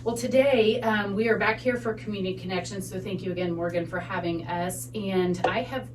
Well, today we are back here for Community Connections, so thank you again, Morgan, for having us. And I have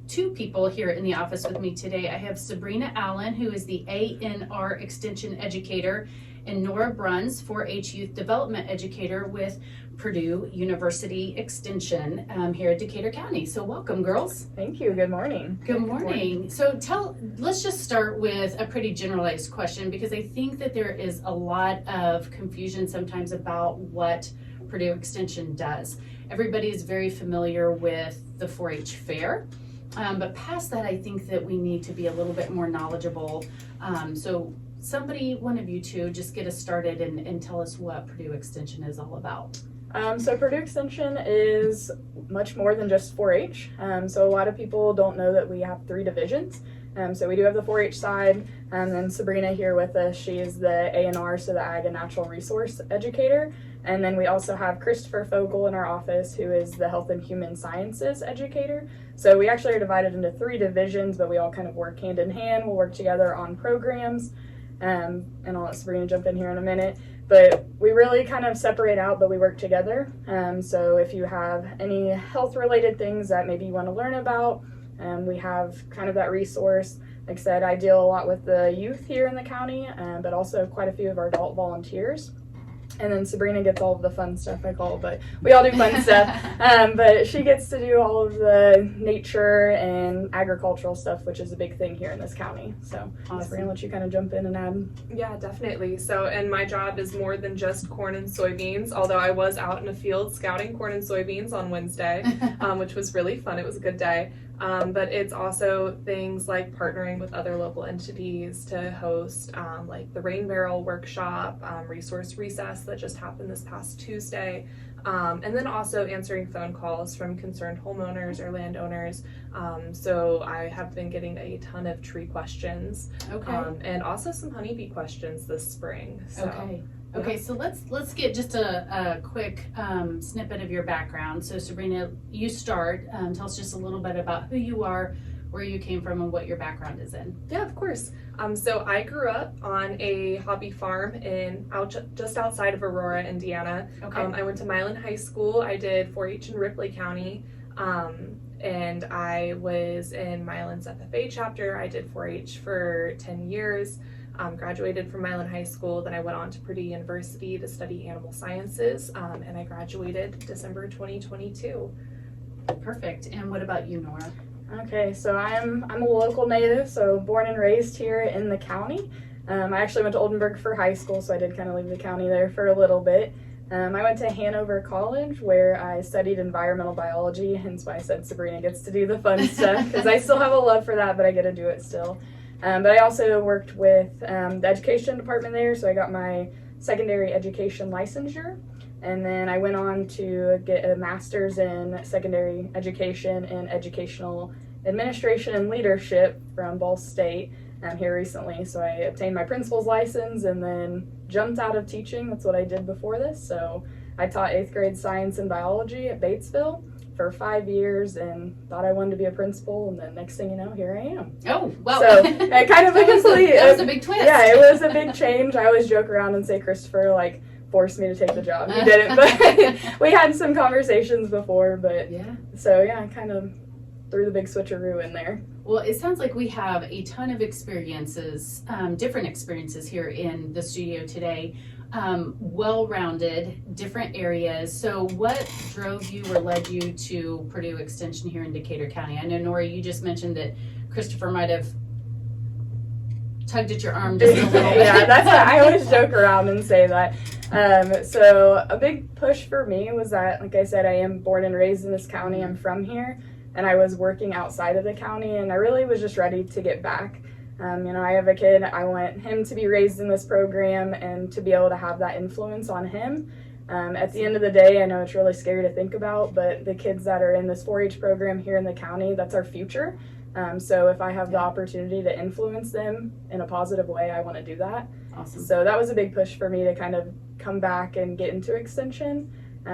two people here in the office with me today. I have Sabrina Allen, who is the ANR Extension Educator, and Nora Bruns, 4-H Youth Development Educator with Purdue University Extension here at Decatur County. So welcome, girls. Thank you. Good morning. Good morning. So let's just start with a pretty generalized question, because I think that there is a lot of confusion sometimes about what Purdue Extension does. Everybody is very familiar with the 4-H fair, but past that, I think that we need to be a little bit more knowledgeable. So somebody, one of you two, just get us started and tell us what Purdue Extension is all about. So Purdue Extension is much more than just 4-H. So a lot of people don't know that we have 3 divisions. So we do have the 4-H side, and then Sabrina here with us, she is the ANR, so the Ag and Natural Resource Educator. And then we also have Christopher Fogel in our office, who is the Health and Human Sciences Educator. So we actually are divided into 3 divisions, but we all kind of work hand in hand. We'll work together on programs. And I'll let Sabrina jump in here in a minute, but we really kind of separate out, but we work together. So if you have any health related things that maybe you want to learn about, we have kind of that resource. Like I said, I deal a lot with the youth here in the county, but also quite a few of our adult volunteers. And then Sabrina gets all of the fun stuff, I call it, but we all do fun stuff. But she gets to do all of the nature and agricultural stuff, which is a big thing here in this county. So awesome. Sabrina, I'll let you kind of jump in and add. Yeah, definitely. So, and my job is more than just corn and soybeans, although I was out in a field scouting corn and soybeans on Wednesday, which was really fun. It was a good day. But it's also things like partnering with other local entities to host like the Rain Barrel Workshop, Resource Recess that just happened this past Tuesday, and then also answering phone calls from concerned homeowners or landowners. So I have been getting a ton of tree questions, and also some honeybee questions this spring. So. Okay, so let's get just a quick snippet of your background. So Sabrina, you start. Tell us just a little bit about who you are, where you came from, and what your background is in. Yeah, of course. So I grew up on a hobby farm just outside of Aurora, Indiana. Okay. I went to Milan High School. I did 4-H in Ripley County. And I was in Milan's FFA chapter. I did 4-H for 10 years. Graduated from Milan High School, then I went on to Purdue University to study animal sciences, and I graduated December 2022. Perfect. And what about you, Nora? Okay, so I'm a local native, so born and raised here in the county. I actually went to Oldenburg for high school, so I did kind of leave the county there for a little bit. I went to Hanover College, where I studied environmental biology, hence why I said Sabrina gets to do the fun stuff, because I still have a love for that, but I get to do it still. But I also worked with the education department there, so I got my secondary education licensure, and then I went on to get a master's in secondary education and educational administration and leadership from Ball State here recently. So I obtained my principal's license and then jumped out of teaching. That's what I did before this. So I taught 8th grade science and biology at Batesville for 5 years and thought I wanted to be a principal, and then next thing you know, here I am. Oh, well. So kind of that was a big twist. Yeah, it was a big change. I always joke around and say Christopher forced me to take the job. He didn't, but we had some conversations before, but yeah. So yeah, I kind of threw the big switcheroo in there. Well, it sounds like we have a ton of experiences, different experiences here in the studio today. Well-rounded, different areas. So what drove you or led you to Purdue Extension here in Decatur County? I know, Nora, you just mentioned that Christopher might have tugged at your arm just a little bit. Yeah, that's what I always joke around and say that. So a big push for me was that, like I said, I am born and raised in this county. I'm from here, and I was working outside of the county, and I really was just ready to get back. I have a kid. I want him to be raised in this program and to be able to have that influence on him. At the end of the day, I know it's really scary to think about, but the kids that are in this 4-H program here in the county, that's our future. So if I have the opportunity to influence them in a positive way, I want to do that. Awesome. So that was a big push for me to kind of come back and get into Extension,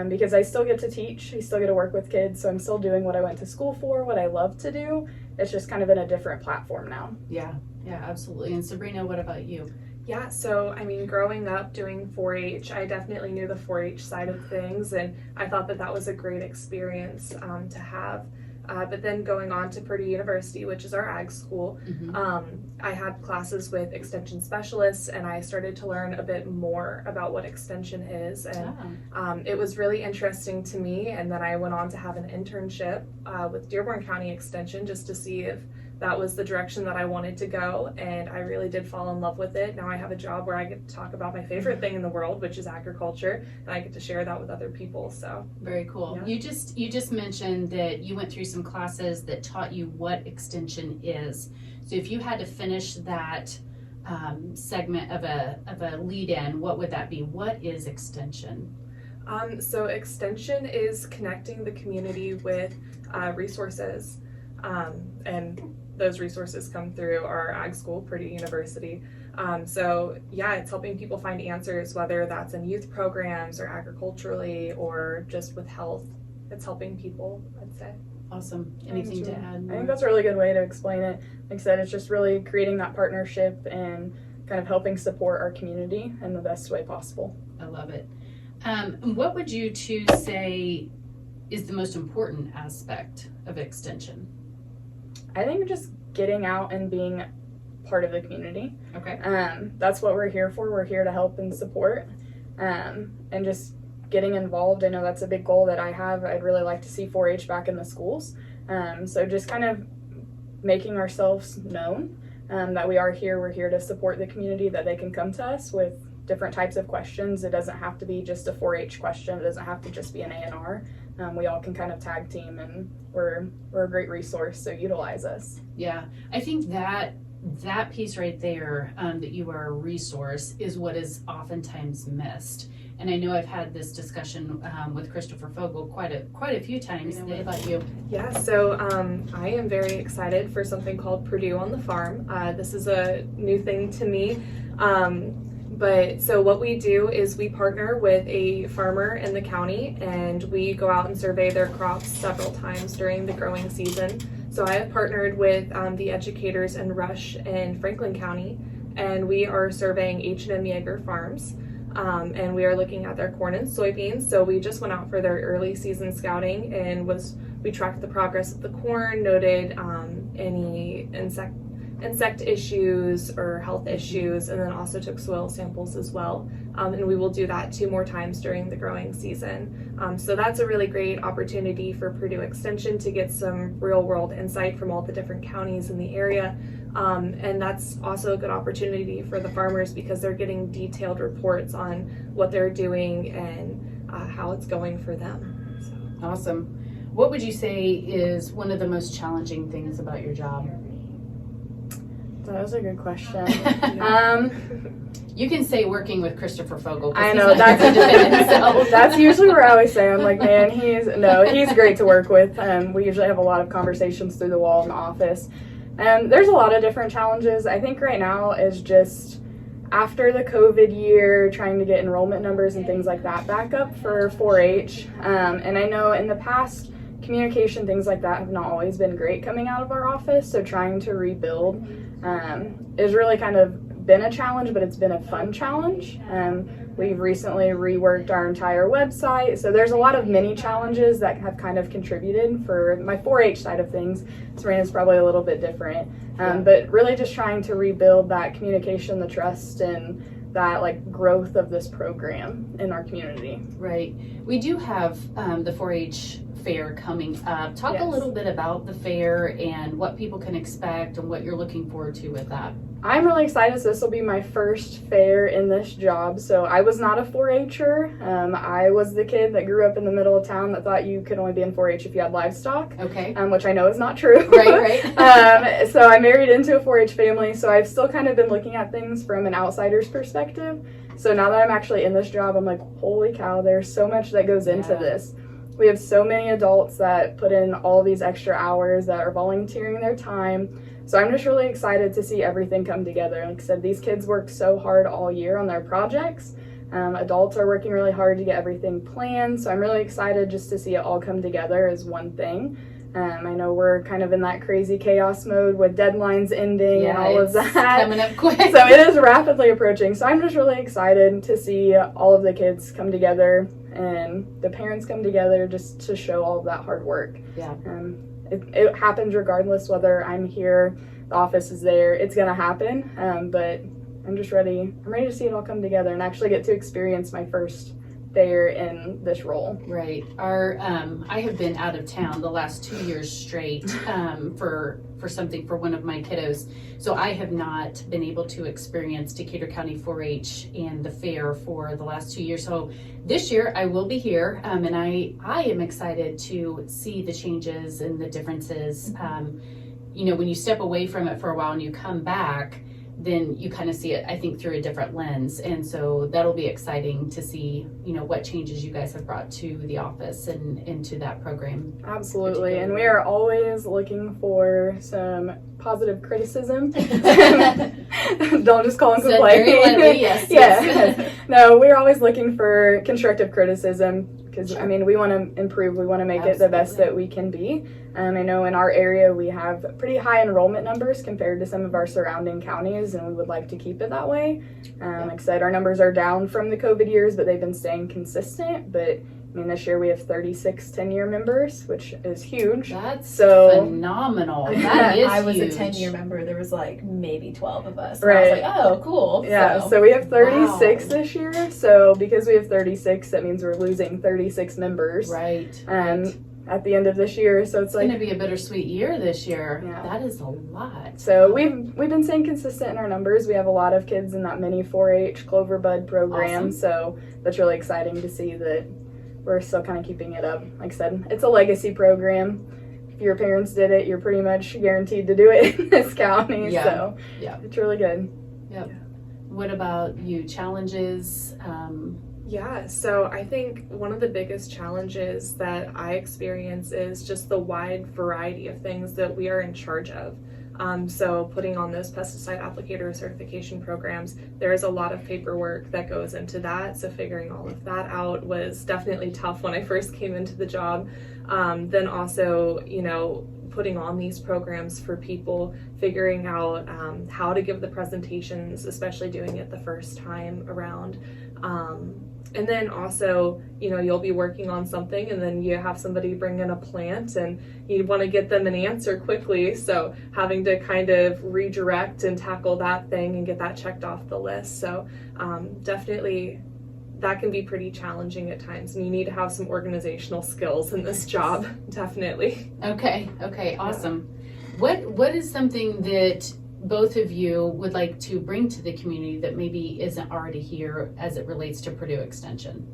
because I still get to teach, I still get to work with kids, so I'm still doing what I went to school for, what I love to do. It's just kind of in a different platform now. Yeah, absolutely. And Sabrina, what about you? Yeah, so I mean, growing up doing 4-H, I definitely knew the 4-H side of things, and I thought that that was a great experience to have. But then going on to Purdue University, which is our ag school, I had classes with extension specialists, and I started to learn a bit more about what extension is, and it was really interesting to me. And then I went on to have an internship with Dearborn County Extension just to see if that was the direction that I wanted to go, and I really did fall in love with it. Now I have a job where I get to talk about my favorite thing in the world, which is agriculture, and I get to share that with other people. So very cool. Yeah. You just mentioned that you went through some classes that taught you what extension is. So if you had to finish that segment of a lead-in, what would that be? What is extension? So extension is connecting the community with resources, and those resources come through our ag school, Purdue University. So yeah, it's helping people find answers, whether that's in youth programs or agriculturally or just with health. It's helping people, I'd say. Awesome. Anything to add? I think that's a really good way to explain it. Like I said, it's just really creating that partnership and kind of helping support our community in the best way possible. I love it. What would you two say is the most important aspect of extension? I think just getting out and being part of the community. Okay. That's what we're here for. We're here to help and support, and just getting involved. I know that's a big goal that I have. I'd really like to see 4-H back in the schools. So just kind of making ourselves known, that we are here. We're here to support the community, that they can come to us with different types of questions. It doesn't have to be just a 4-H question. It doesn't have to just be an A&R. We all can kind of tag team, and we're a great resource, so utilize us. Yeah, I think that piece right there, that you are a resource, is what is oftentimes missed. And I know I've had this discussion with Christopher Fogel quite a few times. What about you? Yeah, so I am very excited for something called Purdue on the Farm. This is a new thing to me. But so what we do is we partner with a farmer in the county, and we go out and survey their crops several times during the growing season. So I have partnered with the educators in Rush and Franklin County, and we are surveying H&M Yeager farms, and we are looking at their corn and soybeans. So we just went out for their early season scouting, and we tracked the progress of the corn, noted any insect issues or health issues, and then also took soil samples as well. And we will do that 2 more times during the growing season. So that's a really great opportunity for Purdue Extension to get some real world insight from all the different counties in the area. And that's also a good opportunity for the farmers because they're getting detailed reports on what they're doing and how it's going for them. So. Awesome. What would you say is one of the most challenging things about your job? That was a good question. You can say working with Christopher Fogel. I know, that's usually where I always say, I'm like, man, he's great to work with. We usually have a lot of conversations through the wall in the office. And there's a lot of different challenges. I think right now is just after the COVID year, trying to get enrollment numbers and things like that back up for 4-H. And I know in the past, communication, things like that have not always been great coming out of our office. So trying to rebuild is really kind of been a challenge, but it's been a fun challenge. We've recently reworked our entire website. So there's a lot of mini challenges that have kind of contributed for my 4-H side of things. Serena's probably a little bit different, but really just trying to rebuild that communication, the trust, and that like growth of this program in our community. Right. We do have the 4-H fair coming up. Talk a little bit about the fair and what people can expect and what you're looking forward to with that. I'm really excited. So this will be my first fair in this job. So I was not a 4-H'er. I was the kid that grew up in the middle of town that thought you could only be in 4-H if you had livestock. Okay. Which I know is not true. Right. So I married into a 4-H family. So I've still kind of been looking at things from an outsider's perspective. So now that I'm actually in this job, I'm like, holy cow, there's so much that goes into this. We have so many adults that put in all these extra hours that are volunteering their time. So I'm just really excited to see everything come together. Like I said, these kids work so hard all year on their projects. Adults are working really hard to get everything planned. So I'm really excited just to see it all come together as one thing. I know we're kind of in that crazy chaos mode with deadlines ending and all of it's that. coming up quick. So it is rapidly approaching. So I'm just really excited to see all of the kids come together and the parents come together just to show all of that hard work. Yeah. It happens regardless whether I'm here, the office is there. It's going to happen. But I'm just ready. I'm ready to see it all come together and actually get to experience my first fair in this role. Right. I have been out of town the last 2 years straight for something for one of my kiddos. So I have not been able to experience Decatur County 4-H and the fair for the last 2 years. So this year I will be here, and I am excited to see the changes and the differences. When you step away from it for a while and you come back, then you kind of see it, I think, through a different lens. And so that'll be exciting to see, what changes you guys have brought to the office and into that program. Absolutely. And we are always looking for some positive criticism. Don't just call and Said complain. very lightly, yes. Yeah. No, we're always looking for constructive criticism because, Sure. we want to improve. We want to make it the best that we can be. I know in our area we have pretty high enrollment numbers compared to some of our surrounding counties, and we would like to keep it that way. Like I said, our numbers are down from the COVID years, but they've been staying consistent. But this year we have 36 10-year members, which is huge. That's So- phenomenal. That is I was huge. a 10-year member. There was like maybe 12 of us. And Right. I was like, oh, cool. Yeah, so we have 36 this year. So because we have 36, that means we're losing 36 members. Right. At the end of this year. So it's It's going like, to be a bittersweet year this year. Yeah. That is a lot. so we've been staying consistent in our numbers. We have a lot of kids in that mini 4-H Clover Bud program. Awesome. So that's really exciting to see that we're still kind of keeping it up. Like I said, it's a legacy program. If your parents did it, you're pretty much guaranteed to do it in this county. Yeah. So Yeah. it's really good. What about you? Challenges? Yeah, so I think one of the biggest challenges that I experience is just the wide variety of things that we are in charge of. So putting on those pesticide applicator certification programs, there is a lot of paperwork that goes into that. So figuring all of that out was definitely tough when I first came into the job. Then also, putting on these programs for people, figuring out how to give the presentations, especially doing it the first time around. And then also, you'll be working on something and then you have somebody bring in a plant and you want to get them an answer quickly. So having to kind of redirect and tackle that thing and get that checked off the list. So definitely that can be pretty challenging at times. And you need to have some organizational skills in this job, definitely. Okay, awesome. What is something that both of you would like to bring to the community that maybe isn't already here as it relates to Purdue Extension?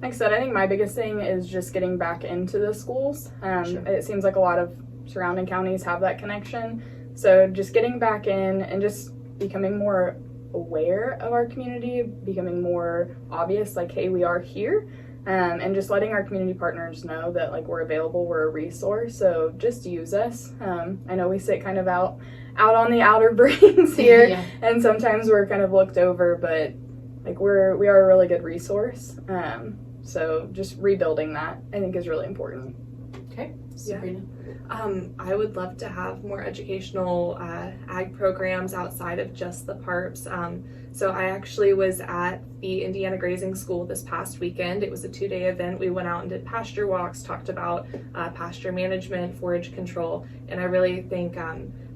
Like I said, I think my biggest thing is just getting back into the schools. Sure. It seems like a lot of surrounding counties have that connection. So just getting back in and just becoming more aware of our community, becoming more obvious, like, hey, we are here. And just letting our community partners know that, like, we're available, we're a resource. So just use us. I know we sit kind of out on the outer rings here, Yeah. and sometimes we're kind of looked over, but like we are a really good resource. So just rebuilding that, I think, is really important. Okay, Sabrina. I would love to have more educational ag programs outside of just the PARPs. So I actually was at the Indiana Grazing School this past weekend. It was a 2-day event. We went out and did pasture walks, talked about pasture management, forage control, and I really think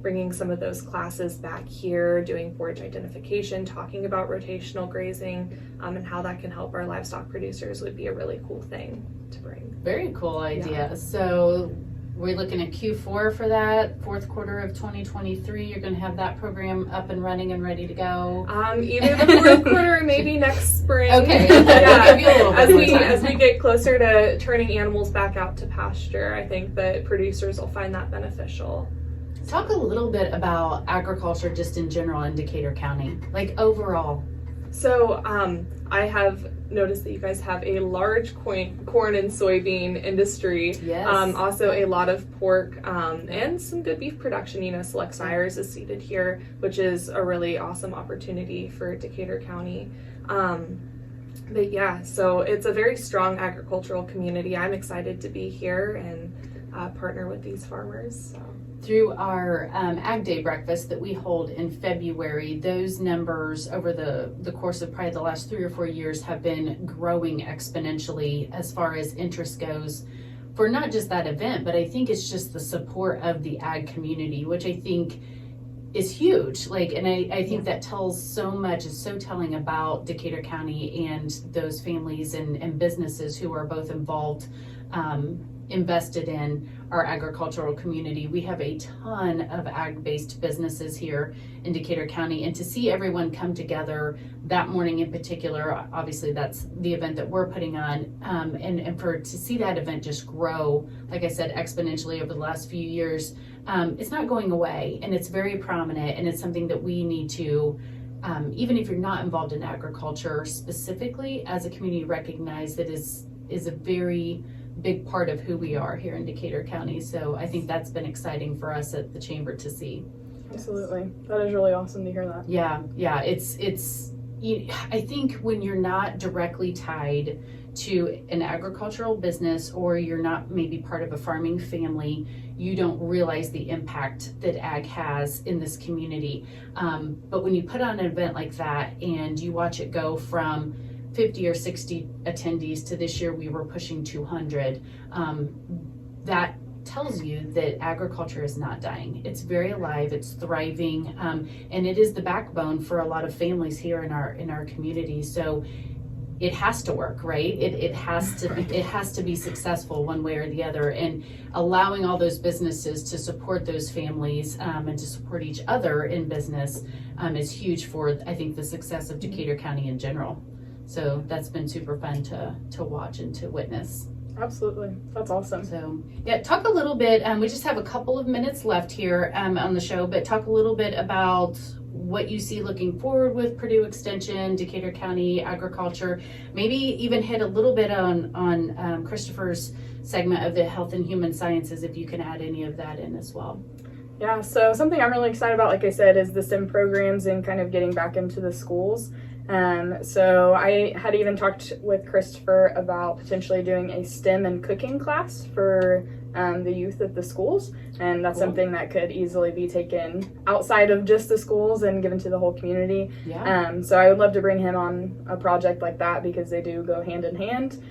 bringing some of those classes back here, doing forage identification, talking about rotational grazing, and how that can help our livestock producers would be a really cool thing to bring. Very cool idea. So we're looking at Q4 for that, fourth quarter of 2023. You're going to have that program up and running and ready to go. Either the fourth quarter or maybe next spring. Okay. Yeah. Give you a little bit As more we time. as we get closer to turning animals back out to pasture, I think that producers will find that beneficial. Talk a little bit about agriculture just in general in Decatur County, like overall. So I have noticed that you guys have a large corn and soybean industry. Yes. Also a lot of pork and some good beef production. Select Sires is seated here, which is a really awesome opportunity for Decatur County. But yeah, so it's a very strong agricultural community. I'm excited to be here, and partner with these farmers. So. Through our Ag Day breakfast that we hold in February, those numbers over the course of probably the last 3 or 4 years have been growing exponentially as far as interest goes for not just that event, but I think it's just the support of the ag community, which I think is huge. And I think that tells so much, is so telling about Decatur County and those families and businesses who are both involved, invested in our agricultural community. We have a ton of ag-based businesses here in Decatur County, and to see everyone come together that morning in particular, obviously that's the event that we're putting on, and to see that event just grow, like I said, exponentially over the last few years, it's not going away, and it's very prominent, and it's something that we need to, even if you're not involved in agriculture specifically, as a community, recognize that is a very big part of who we are here in Decatur County. So I think that's been exciting for us at the chamber to see. Absolutely. That is really awesome to hear that. Yeah. I think when you're not directly tied to an agricultural business, or you're not maybe part of a farming family, you don't realize the impact that ag has in this community. But when you put on an event like that and you watch it go from 50 or 60 attendees to this year we were pushing 200, that tells you that agriculture is not dying. It's very alive, it's thriving, and it is the backbone for a lot of families here in our community. So it has to work, right? It has to be successful one way or the other, and allowing all those businesses to support those families, and to support each other in business, is huge for, I think, the success of Decatur County in general. So that's been super fun to watch and to witness. Absolutely. That's awesome. So yeah, talk a little bit, we just have a couple of minutes left here on the show, but talk a little bit about what you see looking forward with Purdue Extension, Decatur County agriculture, maybe even hit a little bit on Christopher's segment of the health and human sciences, if you can add any of that in as well. Yeah, so something I'm really excited about, like I said, is the STEM programs and kind of getting back into the schools. So I had even talked with Christopher about potentially doing a STEM and cooking class for the youth at the schools, and that's Cool. something that could easily be taken outside of just the schools and given to the whole community. Yeah. So I would love to bring him on a project like that, because they do go hand in hand.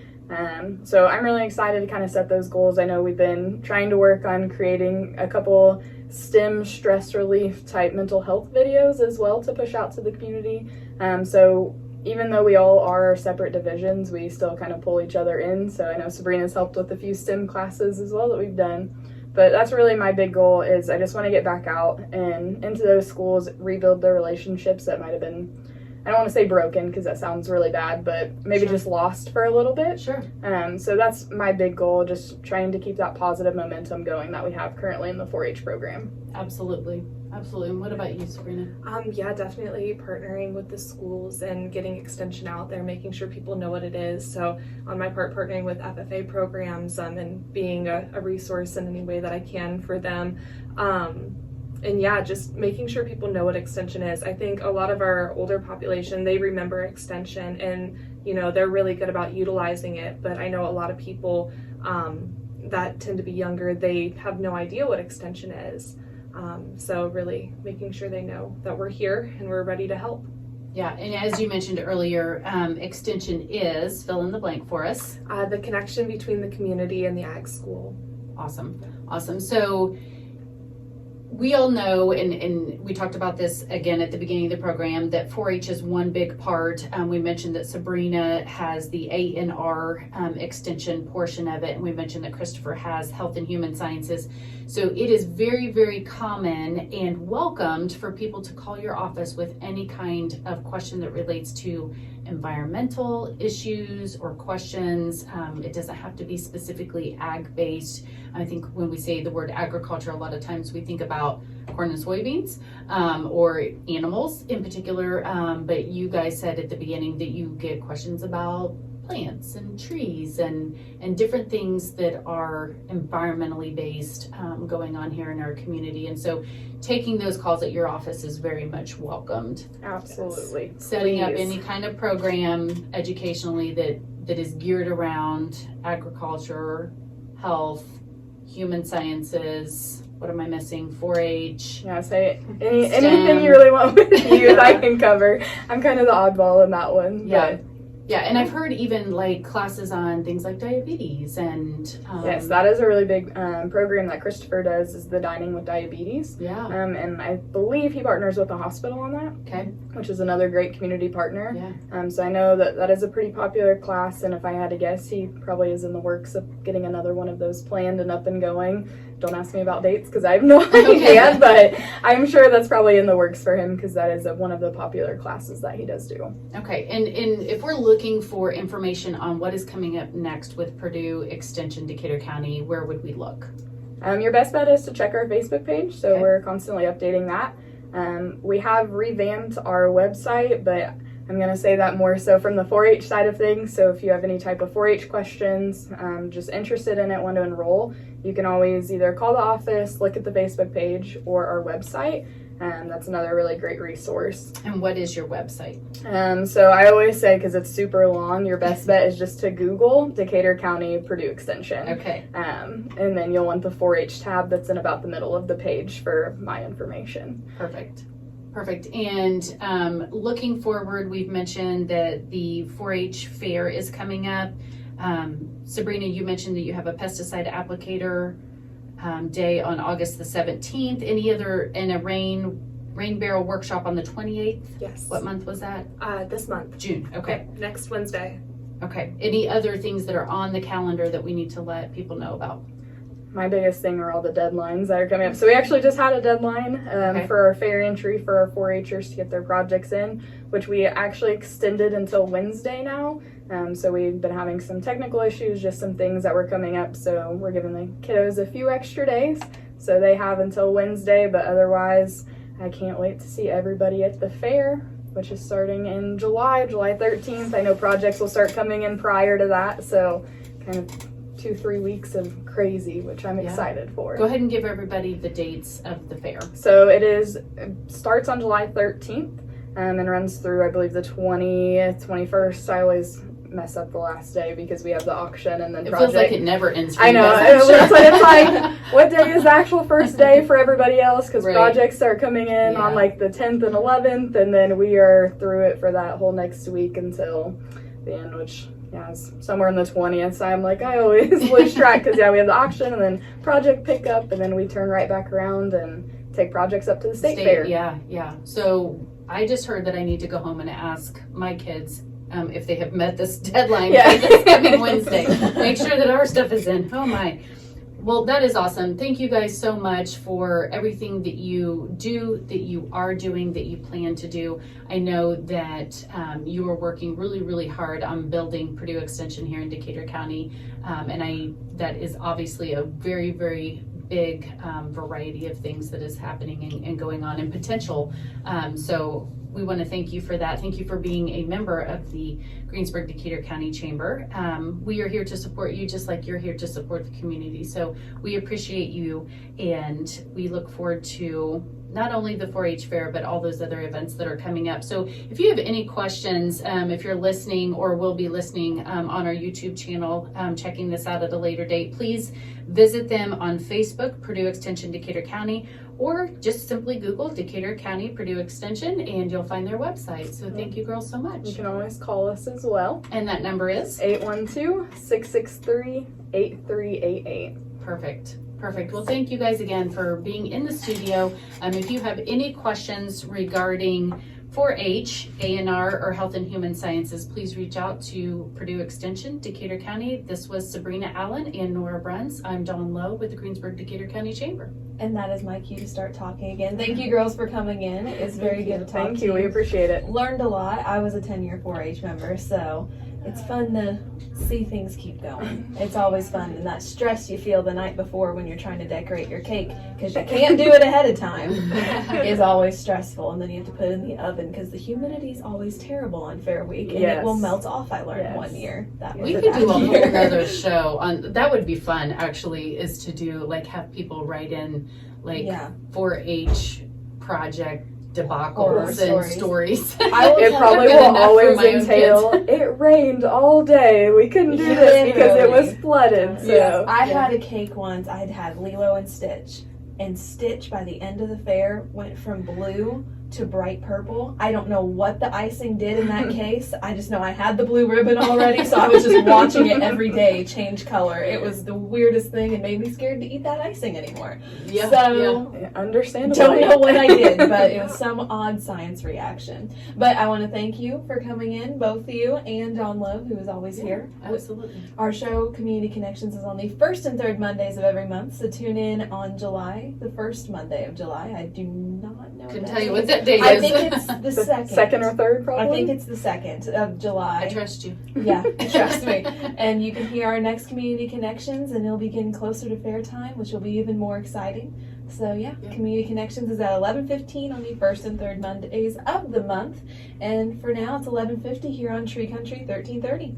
So I'm really excited to kind of set those goals. I know we've been trying to work on creating a couple STEM stress relief type mental health videos as well to push out to the community. So even though we all are separate divisions, we still kind of pull each other in. So I know Sabrina's helped with a few STEM classes as well that we've done. But that's really my big goal, is I just want to get back out and into those schools, rebuild the relationships that might have been, I don't want to say broken because that sounds really bad, but maybe Sure. just lost for a little bit. Sure. So that's my big goal, just trying to keep that positive momentum going that we have currently in the 4-H program. Absolutely. And what about you, Sabrina? Yeah, definitely partnering with the schools and getting extension out there, making sure people know what it is. So on my part, partnering with FFA programs, and being a resource in any way that I can for them. And yeah, just making sure people know what extension is. I think a lot of our older population, they remember extension, and they're really good about utilizing it. But I know a lot of people that tend to be younger, they have no idea what extension is. So really making sure they know that we're here and we're ready to help. Yeah, and as you mentioned earlier, extension is, fill in the blank for us. The connection between the community and the ag school. Awesome. So we all know, and we talked about this again at the beginning of the program, that 4-H is one big part. We mentioned that Sabrina has the A&R extension portion of it, and we mentioned that Christopher has health and human sciences. So it is very, very common and welcomed for people to call your office with any kind of question that relates to environmental issues or questions. It doesn't have to be specifically ag-based. I think when we say the word agriculture, a lot of times we think about corn and soybeans, or animals in particular. But you guys said at the beginning that you get questions about plants and trees and different things that are environmentally based, going on here in our community. And so taking those calls at your office is very much welcomed. Absolutely. Setting up Please. any kind of program educationally that is geared around agriculture, health, human sciences, what am I missing? 4-H. Yeah, say anything you really want with youth, I can cover. I'm kind of the oddball in that one. Yeah. Yeah, and I've heard even like classes on things like diabetes and Yes, that is a really big program that Christopher does, is the Dining with Diabetes. yeah. And I believe he partners with the hospital on that, Okay. which is another great community partner. Yeah. So I know that is a pretty popular class, and if I had to guess, he probably is in the works of getting another one of those planned and up and going. Don't ask me about dates because I have no idea, but I'm sure that's probably in the works for him because that is one of the popular classes that he does do. Okay, and if we're looking for information on what is coming up next with Purdue Extension Decatur County, where would we look? Your best bet is to check our Facebook page, so Okay. we're constantly updating that. We have revamped our website, but I'm going to say that more so from the 4-H side of things. So if you have any type of 4-H questions, just interested in it, want to enroll, you can always either call the office, look at the Facebook page, or our website. That's another really great resource. And what is your website? So I always say, because it's super long, your best bet is just to Google Decatur County Purdue Extension. Okay. And then you'll want the 4-H tab that's in about the middle of the page for my information. Perfect. And looking forward, we've mentioned that the 4-H fair is coming up. Sabrina, you mentioned that you have a pesticide applicator day on August the 17th. Any other, and a rain barrel workshop on the 28th? Yes. What month was that? This month. June. Okay. Next Wednesday. Okay. Any other things that are on the calendar that we need to let people know about? My biggest thing are all the deadlines that are coming up. So we actually just had a deadline Okay. for our fair entry for our 4-Hers to get their projects in, which we actually extended until Wednesday now. So we've been having some technical issues, just some things that were coming up. So we're giving the kiddos a few extra days. So they have until Wednesday, but otherwise I can't wait to see everybody at the fair, which is starting in July 13th. I know projects will start coming in prior to that. So kind of 2-3 weeks of crazy, which I'm excited for. Go ahead and give everybody the dates of the fair. So it starts on July 13th and runs through, I believe, the 20th, 21st. I always mess up the last day because we have the auction and then It project. feels like it never ends. For I you know. guys, I'm That's sure. what it's like. What day is the actual first day for everybody else? Because Right. projects start coming in Yeah. on like the 10th and 11th, and then we are through it for that whole next week until the end, which is somewhere in the 20th. So I'm like, I always lose track because we have the auction and then project pickup, and then we turn right back around and take projects up to the state fair. Yeah. So I just heard that I need to go home and ask my kids if they have met this deadline by this coming Wednesday. Make sure that our stuff is in. Oh my. Well, that is awesome. Thank you guys so much for everything that you do, that you are doing, that you plan to do. I know that you are working really, really hard on building Purdue Extension here in Decatur County. And that is obviously a very, very big variety of things that is happening and going on and potential. So we want to thank you for that. Thank you for being a member of the Greensburg Decatur County Chamber. We are here to support you just like you're here to support the community. So we appreciate you, and we look forward to not only the 4-H fair, but all those other events that are coming up. So if you have any questions, if you're listening or will be listening on our YouTube channel, checking this out at a later date, please visit them on Facebook, Purdue Extension Decatur County, or just simply Google Decatur County Purdue Extension and you'll find their website. So thank you girls so much. You can always call us as well. And that number is? 812-663-8388. Perfect. Well, thank you guys again for being in the studio. If you have any questions regarding 4-H, A&R, or Health and Human Sciences, please reach out to Purdue Extension, Decatur County. This was Sabrina Allen and Nora Bruns. I'm Dawn Lowe with the Greensburg Decatur County Chamber. And that is my cue to start talking again. Thank you, girls, for coming in. It's very good to talk Thank to you. We appreciate it. Learned a lot. I was a 10-year 4-H member, so it's fun to see things keep going. It's always fun, and that stress you feel the night before when you're trying to decorate your cake because you can't do it ahead of time is always stressful, and then you have to put it in the oven because the humidity is always terrible on Fair Week, and it will melt off. I learned one year. That was we could do a whole other show on that. Would be fun, actually, is to do have people write in 4-H project debacles Horror and stories. I will It tell probably Good will enough for always my own entail, it rained all day. We couldn't do this because it was Literally. flooded. So. Yes, I had a cake once. I had Lilo and Stitch. And Stitch, by the end of the fair, went from blue to bright purple. I don't know what the icing did in that case. I just know I had the blue ribbon already, so I was just watching it every day change color. It was the weirdest thing and made me scared to eat that icing anymore. Yeah, So, Yeah, understandable. don't know what I did, but it was some odd science reaction. But I want to thank you for coming in, both of you, and John Love, who is always here. Absolutely. Our show, Community Connections, is on the first and third Mondays of every month, so tune in on July, the first Monday of July. I do not know. Couldn't that tell you date what that date I is. think it's the second. Second or third, probably. I think it's the 2nd of July. I trust you. Yeah, trust me. And you can hear our next Community Connections, and it'll be getting closer to fair time, which will be even more exciting. So yeah, Community Connections is at 11:15 on the first and third Mondays of the month. And for now, it's 11:50 here on Tree Country 1330.